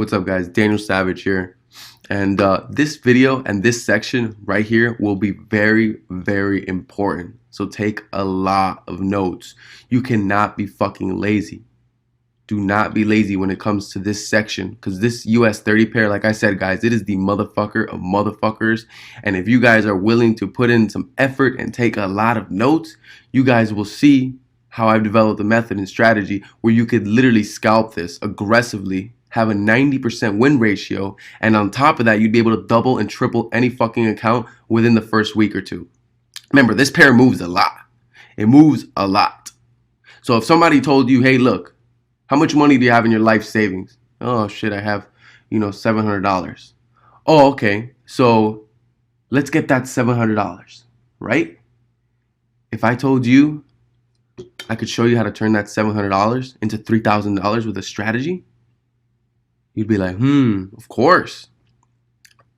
What's up, guys? Daniel Savage here. And this video and this section right here will be very, very important. So take a lot of notes. You cannot be fucking lazy. Do not be lazy when it comes to this section, because this US 30 pair, like I said, guys, it is the motherfucker of motherfuckers. And if you guys are willing to put in some effort and take a lot of notes, you guys will see how I've developed a method and strategy where you could literally scalp this aggressively, have a 90% win ratio, and on top of that, you'd be able to double and triple any fucking account within the first week or two. Remember, this pair moves a lot. It moves a lot. So if somebody told you, hey, look, how much money do you have in your life savings? Oh shit, I have, $700. Oh, okay. So let's get that $700, right? If I told you I could show you how to turn that $700 into $3,000 with a strategy, you'd be like, of course.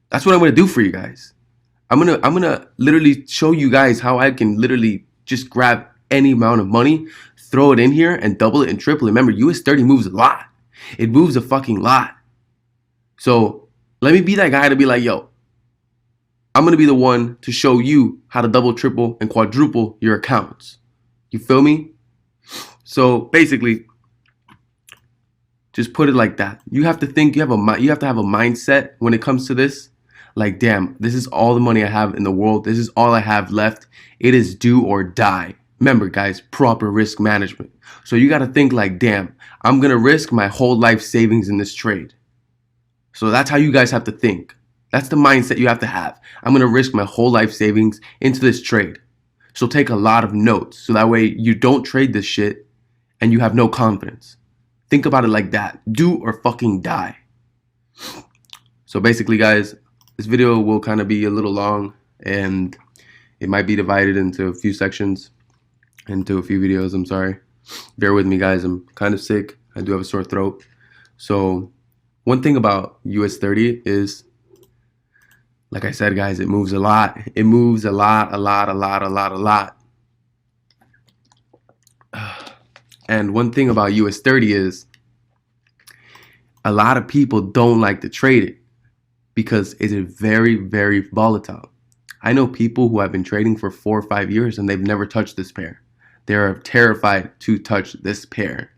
That's what I'm gonna do for you guys. I'm gonna literally show you guys how I can literally just grab any amount of money, throw it in here, and double it and triple it. Remember, US 30 moves a lot. It moves a fucking lot. So let me be that guy to be like, yo, I'm gonna be the one to show you how to double, triple, and quadruple your accounts. You feel me? So basically, just put it like that. You have to think. You have to have a mindset when it comes to this. Like, damn, this is all the money I have in the world. This is all I have left. It is do or die. Remember, guys, proper risk management. So you got to think like, damn, I'm going to risk my whole life savings in this trade. So that's how you guys have to think. That's the mindset you have to have. I'm going to risk my whole life savings into this trade. So take a lot of notes. So that way you don't trade this shit and you have no confidence. Think about it like that. Do or fucking die. So basically, guys, this video will kind of be a little long and it might be divided into a few sections, into a few videos. I'm sorry. Bear with me, guys. I'm kind of sick. I do have a sore throat. So one thing about US 30 is, like I said, guys, it moves a lot. It moves a lot. And one thing about US 30 is a lot of people don't like to trade it because it is very, very volatile. I know people who have been trading for 4 or 5 years and they've never touched this pair. They're terrified to touch this pair.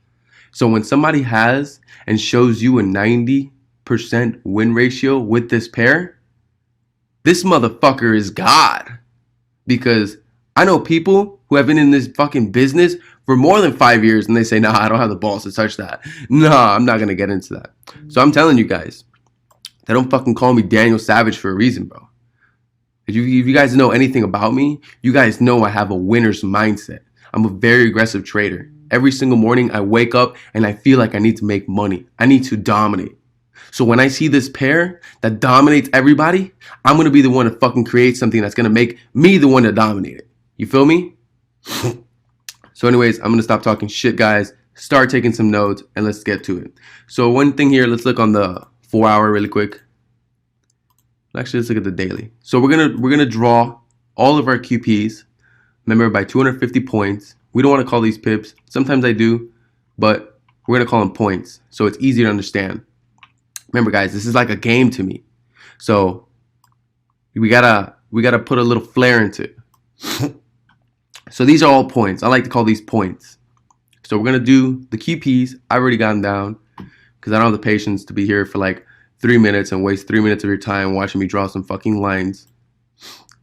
So when somebody has and shows you a 90% win ratio with this pair, this motherfucker is God. Because I know people who have been in this fucking business for more than 5 years and they say, nah, I don't have the balls to touch that. Nah, I'm not going to get into that. So I'm telling you guys, they don't fucking call me Daniel Savage for a reason, bro. If you guys know anything about me, you guys know I have a winner's mindset. I'm a very aggressive trader. Every single morning I wake up and I feel like I need to make money. I need to dominate. So when I see this pair that dominates everybody, I'm going to be the one to fucking create something that's going to make me the one to dominate it. You feel me? So anyways, I'm going to stop talking shit, guys. Start taking some notes and let's get to it. So one thing here, let's look on the 4 hour really quick. Actually, let's look at the daily. So we're gonna draw all of our QPs. Remember, by 250 points. We don't want to call these pips. Sometimes I do, but we're gonna call them points so it's easier to understand. Remember, guys, this is like a game to me. So we gotta put a little flair into it. So these are all points. I like to call these points. So we're gonna do the QPs. I've already gotten down because I don't have the patience to be here for like 3 minutes and waste 3 minutes of your time watching me draw some fucking lines.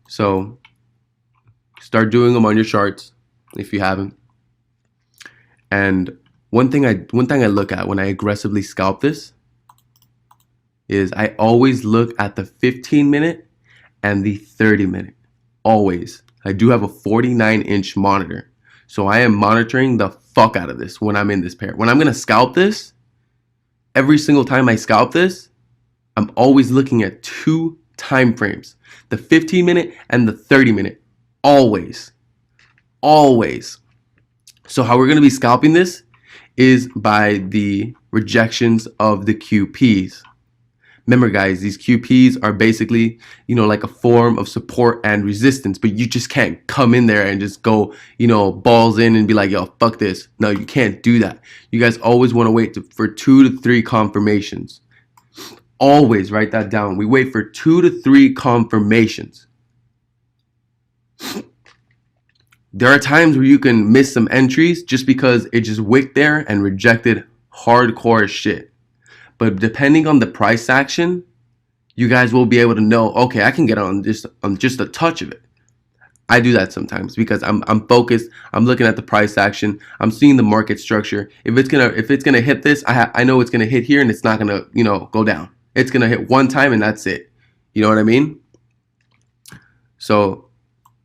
So start doing them on your charts if you haven't. And one thing I look at when I aggressively scalp this is I always look at the 15-minute and the 30-minute. Always. I do have a 49-inch monitor. So I am monitoring the fuck out of this when I'm in this pair. When I'm going to scalp this, every single time I scalp this, I'm always looking at 2 time frames. The 15-minute and the 30-minute. Always. Always. So how we're going to be scalping this is by the rejections of the QPs. Remember, guys, these QPs are basically, like a form of support and resistance, but you just can't come in there and just go, balls in and be like, yo, fuck this. No, you can't do that. You guys always want to wait for 2 to 3 confirmations. Always write that down. We wait for 2 to 3 confirmations. There are times where you can miss some entries just because it just wicked there and rejected hardcore shit. But depending on the price action, you guys will be able to know, okay, I can get on just a touch of it. I do that sometimes because I'm focused. I'm looking at the price action. I'm seeing the market structure. If it's gonna hit this, I know it's gonna hit here and it's not gonna go down. It's gonna hit one time and that's it. You know what I mean? So,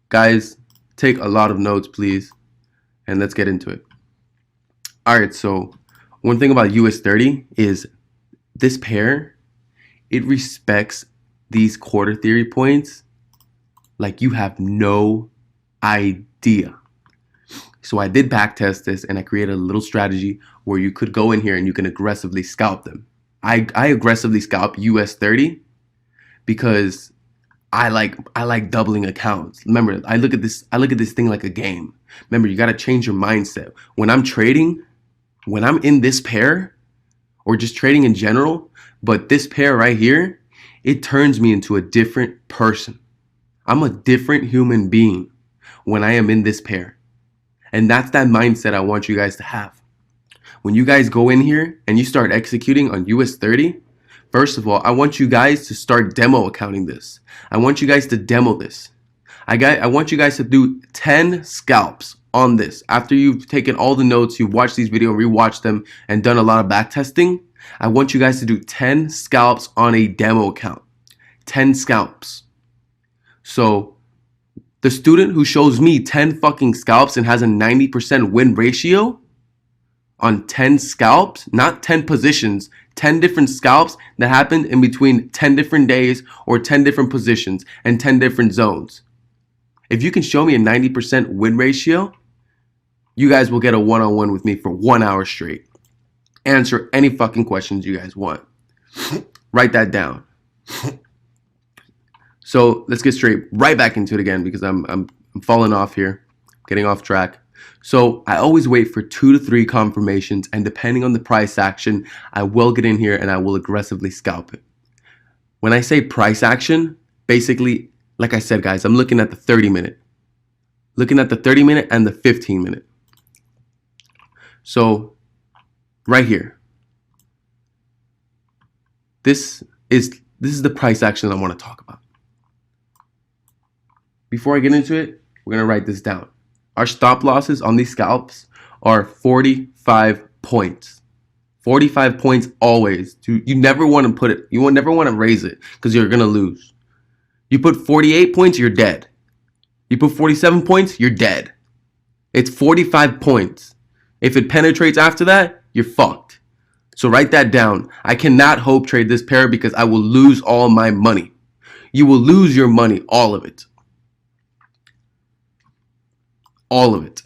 guys, take a lot of notes, please, and let's get into it. All right. So, one thing about US30 is this pair, it respects these quarter theory points like you have no idea. So I did back test this and I created a little strategy where you could go in here and you can aggressively scalp them. I aggressively scalp US30 because I like doubling accounts. Remember, I look at this thing like a game. Remember, you got to change your mindset. When I'm trading, when I'm in this pair or just trading in general, but this pair right here, it turns me into a different person. I'm a different human being when I am in this pair. And that's that mindset I want you guys to have. When you guys go in here and you start executing on US30, first of all, I want you guys to start demo accounting this. I want you guys to demo this. I want you guys to do 10 scalps on this. After you've taken all the notes, you've watched these videos, rewatched them, and done a lot of back testing, I want you guys to do 10 scalps on a demo account. 10 scalps. So the student who shows me 10 fucking scalps and has a 90% win ratio on 10 scalps, not 10 positions, 10 different scalps that happened in between 10 different days or 10 different positions and 10 different zones. If you can show me a 90% win ratio, you guys will get a one-on-one with me for 1 hour straight. Answer any fucking questions you guys want. Write that down. So let's get right back into it again because I'm falling off here, getting off track. So I always wait for 2 to 3 confirmations, and depending on the price action, I will get in here and I will aggressively scalp it. When I say price action, basically, like I said, guys, I'm looking at the 30-minute. Looking at the 30-minute and the 15-minute. So right here. This is the price action I want to talk about. Before I get into it, we're going to write this down. Our stop losses on these scalps are 45 points. 45 points always. You never want to put it, you never want to raise it because you're going to lose. You put 48 points, you're dead. You put 47 points, you're dead. It's 45 points. If it penetrates after that, you're fucked. So write that down. I cannot hope trade this pair because I will lose all my money. You will lose your money, all of it. All of it.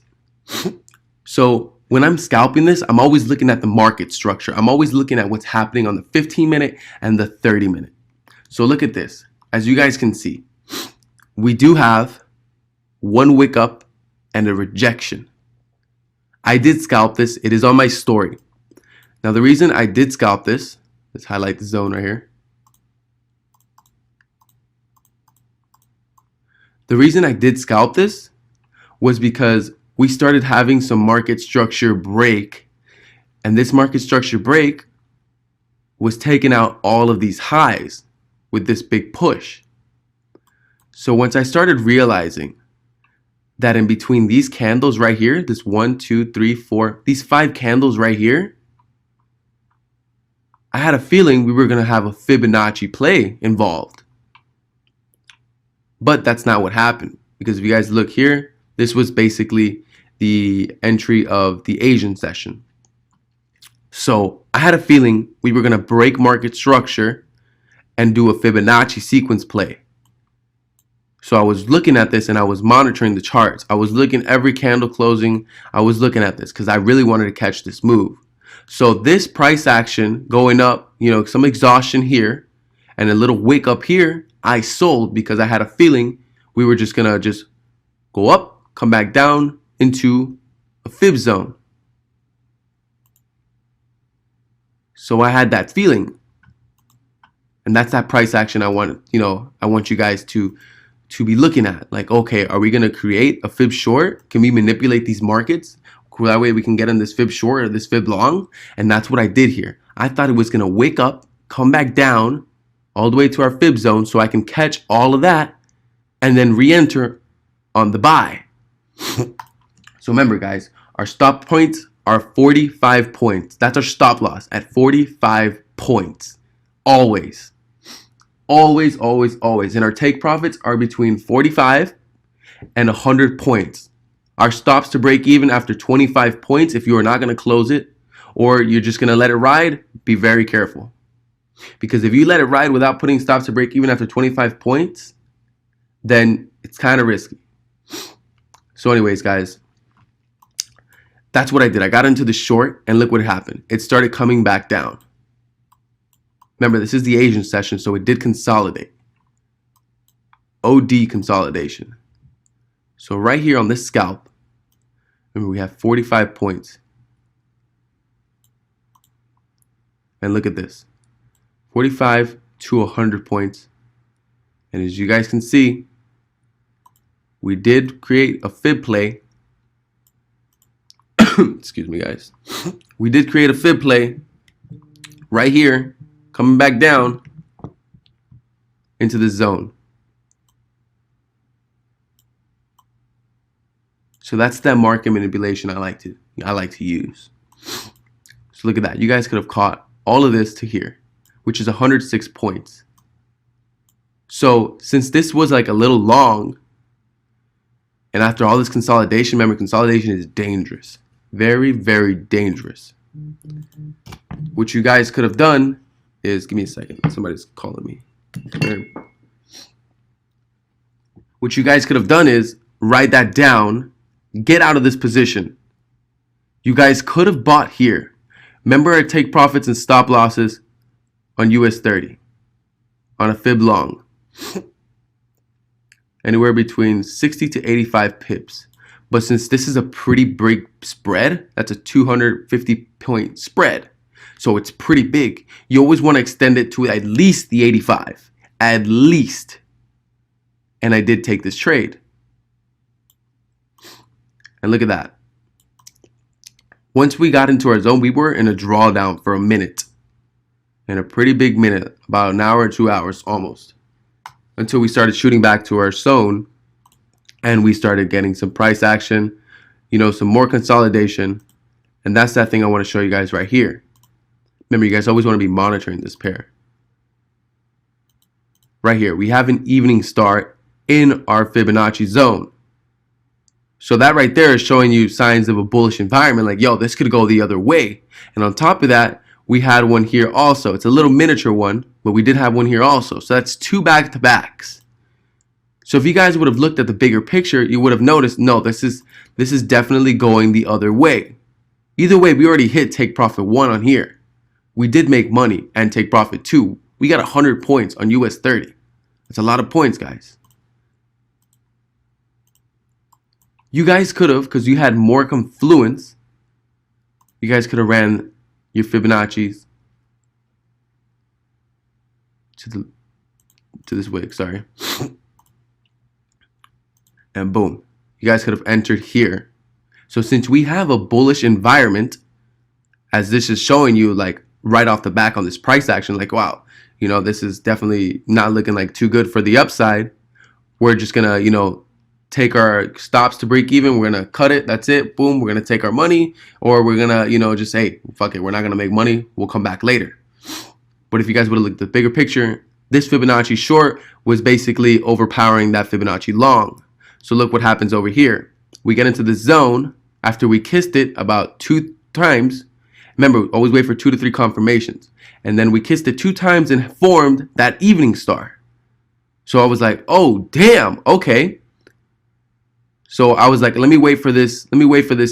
So when I'm scalping this, I'm always looking at the market structure. I'm always looking at what's happening on the 15-minute and the 30-minute. So look at this. As you guys can see, we do have one wick up and a rejection. I did scalp this. It is on my story. Now the reason I did scalp this, let's highlight the zone right here. The reason I did scalp this was because we started having some market structure break, and this market structure break was taking out all of these highs with this big push. So once I started realizing that in between these candles right here, this 1, 2, 3, 4, these 5 candles right here, I had a feeling we were going to have a Fibonacci play involved. But that's not what happened, because if you guys look here, this was basically the entry of the Asian session. So I had a feeling we were going to break market structure and do a Fibonacci sequence play. So I was looking at this and I was monitoring the charts. I was looking every candle closing. I was looking at this because I really wanted to catch this move. So this price action going up, some exhaustion here and a little wick up here, I sold because I had a feeling we were just going to go up, come back down into a fib zone. So I had that feeling. And that's that price action I want, I want you guys to be looking at. Like, okay, are we going to create a fib short? Can we manipulate these markets? That way we can get in this fib short or this fib long. And that's what I did here. I thought it was going to wake up, come back down all the way to our fib zone so I can catch all of that and then re-enter on the buy. So remember, guys, our stop points are 45 points. That's our stop loss at 45 points. Always. Always, always, always. And our take profits are between 45 and 100 points. Our stops to break even after 25 points, if you are not going to close it or you're just going to let it ride, be very careful. Because if you let it ride without putting stops to break even after 25 points, then it's kind of risky. So anyways, guys, that's what I did. I got into the short and look what happened. It started coming back down. Remember, this is the Asian session, so it did consolidate. OD consolidation. So right here on this scalp, remember we have 45 points. And look at this. 45 to 100 points. And as you guys can see, we did create a fib play. Excuse me, guys. We did create a fib play right here, coming back down into the zone. So that's that market manipulation I like to use. So look at that. You guys could have caught all of this to here, which is 106 points. So since this was like a little long, and after all this consolidation, remember, consolidation is dangerous. Very, very dangerous. What you guys could have done is, give me a second. Somebody's calling me. What you guys could have done is write that down, get out of this position. You guys could have bought here. Remember our take profits and stop losses on US 30 on a fib long. Anywhere between 60 to 85 pips. But since this is a pretty big spread, that's a 250 point spread. So it's pretty big. You always want to extend it to at least the 85. At least. And I did take this trade. And look at that. Once we got into our zone, we were in a drawdown for a minute. In a pretty big minute. About an hour or 2 hours almost. Until we started shooting back to our zone. And we started getting some price action, some more consolidation. And that's that thing I want to show you guys right here. Remember, you guys always want to be monitoring this pair. Right here, we have an evening star in our Fibonacci zone. So that right there is showing you signs of a bullish environment. Like, yo, this could go the other way. And on top of that, we had one here also. It's a little miniature one, but we did have one here also. So that's two back-to-backs. So if you guys would have looked at the bigger picture, you would have noticed, no, this is definitely going the other way. Either way, we already hit take profit 1 on here. We did make money and take profit 2. We got 100 points on US 30. That's a lot of points, guys. You guys could have, because you had more confluence, you guys could have ran your Fibonacci's to this wick, sorry. And boom, you guys could have entered here. So since we have a bullish environment, as this is showing you like right off the back on this price action, like, wow, this is definitely not looking like too good for the upside. We're just gonna, take our stops to break even. We're gonna cut it. That's it. Boom. We're gonna take our money, or we're gonna, just, hey, fuck it. We're not gonna make money. We'll come back later. But if you guys would have looked at the bigger picture, this Fibonacci short was basically overpowering that Fibonacci long. So look what happens over here. We get into the zone after we kissed it about 2 times. Remember, always wait for 2 to 3 confirmations. And then we kissed it 2 times and formed that evening star. So I was like, oh, damn, okay. So I was like, let me wait for this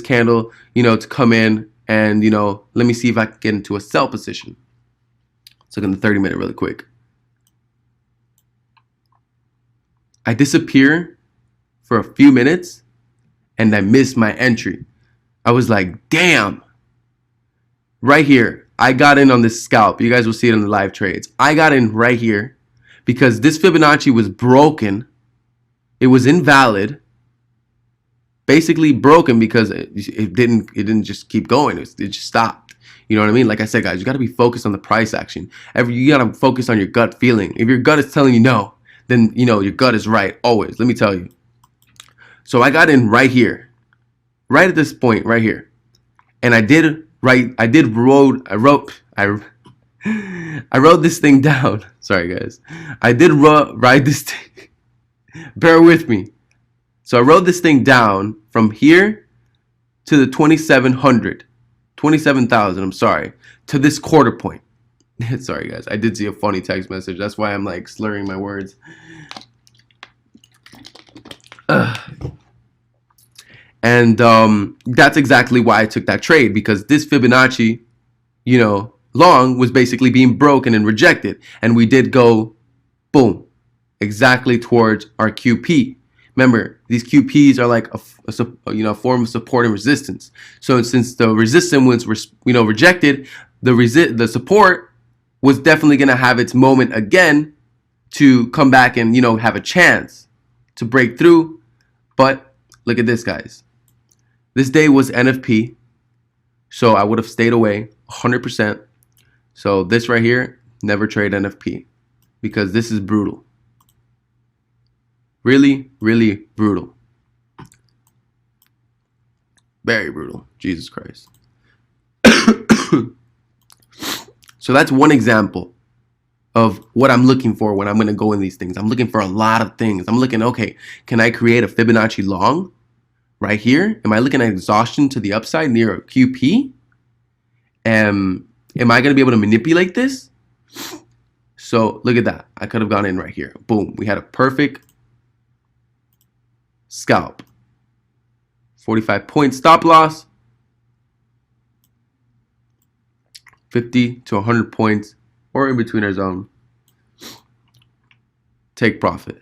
candle, to come in and, let me see if I can get into a sell position. Let's look in the 30-minute really quick. I disappear for a few minutes and I missed my entry. I was like, damn. Right here, I got in on this scalp. You guys will see it in the live trades. I got in right here because this Fibonacci was broken. It was invalid. Basically broken because it didn't just keep going. It just stopped. You know what I mean? Like I said, guys, you got to be focused on the price action. You got to focus on your gut feeling. If your gut is telling you no, then you know your gut is right always. Let me tell you. So I got in right here, right at this point right here, and I wrote this thing down. Sorry, guys. I did write this thing. Bear with me. So I wrote this thing down from here to the 27,000, I'm sorry, to this quarter point. Sorry, guys. I did see a funny text message. That's why I'm like slurring my words. And that's exactly why I took that trade, because this Fibonacci, you know, long was basically being broken and rejected. And we did go, boom, exactly towards our QP. Remember, these QPs are like a form of support and resistance. So since the resistance was rejected, the support was definitely going to have its moment again to come back and have a chance to break through. But look at this, guys. This day was NFP, so I would have stayed away 100%. So this right here, never trade NFP, because this is brutal. Really, really brutal. Very brutal. Jesus Christ. So that's one example of what I'm looking for when I'm going to go in these things. I'm looking for a lot of things. I'm looking, okay, can I create a Fibonacci long right here? Am I looking at exhaustion to the upside near a QP? Am I going to be able to manipulate this? So look at that. I could have gone in right here. Boom. We had a perfect scalp. 45-point stop loss. 50 to 100 points or in between our zone. Take profit.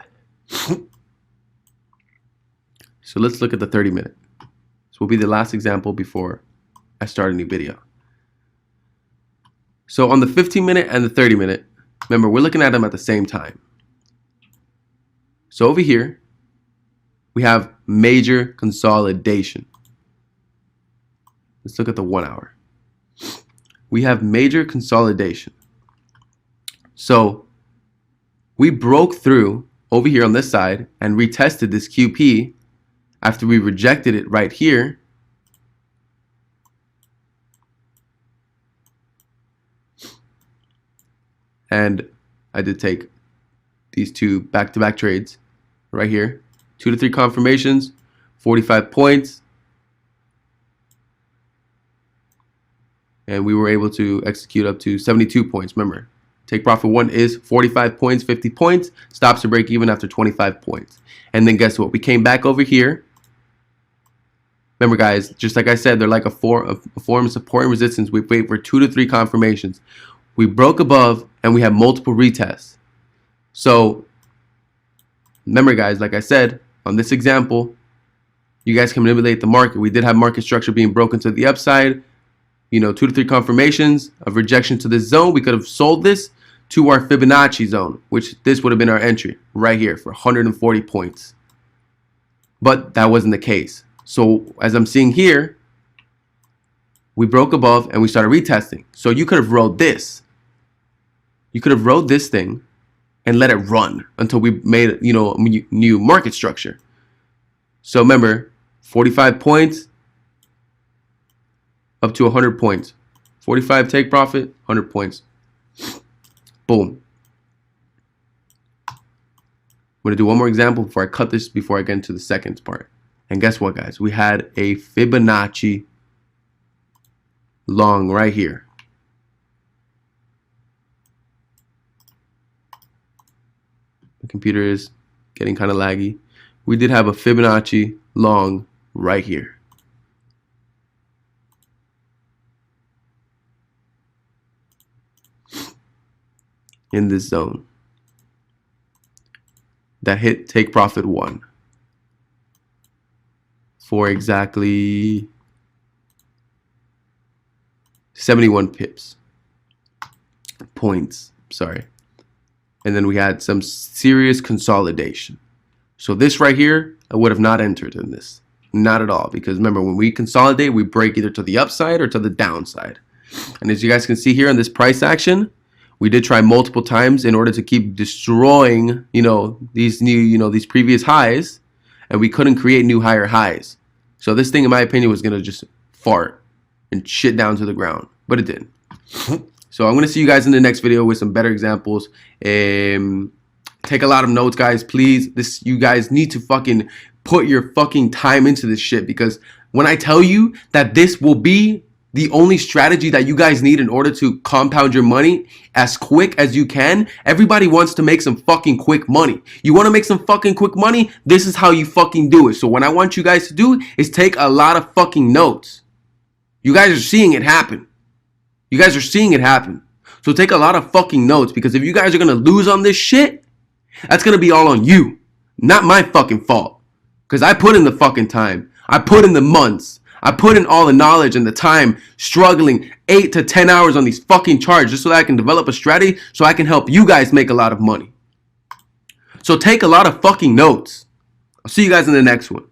So let's look at the 30-minute. This will be the last example before I start a new video. So on the 15-minute and the 30-minute, remember, we're looking at them at the same time. So over here, we have major consolidation. Let's look at the 1 hour. We have major consolidation. So we broke through over here on this side and retested this QP after we rejected it right here. And I did take these two back-to-back trades right here. 2 to 3 confirmations, 45 points. And we were able to execute up to 72 points. Remember, take profit 1 is 45 points, 50 points. Stops to break even after 25 points. And then guess what? We came back over here. Remember, guys, just like I said, they're like a form of support and resistance. We wait for 2 to 3 confirmations. We broke above and we have multiple retests. So remember, guys, like I said, on this example, you guys can manipulate the market. We did have market structure being broken to the upside. 2 to 3 confirmations of rejection to this zone. We could have sold this to our Fibonacci zone, which this would have been our entry right here for 140 points. But that wasn't the case. So as I'm seeing here, we broke above and we started retesting. So you could have rode this. You could have rode this thing and let it run until we made a new market structure. So remember, 45 points up to 100 points. 45 take profit, 100 points. Boom. I'm going to do one more example before I cut this, before I get into the second part. And guess what, guys? We had a Fibonacci long right here. The computer is getting kind of laggy. We did have a Fibonacci long right here. In this zone that hit take profit 1 for exactly 71 pips. points. Sorry. And then we had some serious consolidation. So this right here, I would have not entered in this. Not at all. Because remember, when we consolidate, we break either to the upside or to the downside. And as you guys can see here in this price action, we did try multiple times in order to keep destroying, these new, these previous highs, and we couldn't create new higher highs. So this thing, in my opinion, was gonna just fart and shit down to the ground, but it didn't. So I'm gonna see you guys in the next video with some better examples. Take a lot of notes, guys, please. You guys need to fucking put your fucking time into this shit, because when I tell you that this will be the only strategy that you guys need in order to compound your money as quick as you can. Everybody wants to make some fucking quick money. You want to make some fucking quick money? This is how you fucking do it. So what I want you guys to do is take a lot of fucking notes. You guys are seeing it happen. You guys are seeing it happen. So take a lot of fucking notes, because if you guys are going to lose on this shit, that's going to be all on you. Not my fucking fault. Because I put in the fucking time. I put in the months. I put in all the knowledge and the time struggling 8 to 10 hours on these fucking charts just so that I can develop a strategy so I can help you guys make a lot of money. So take a lot of fucking notes. I'll see you guys in the next one.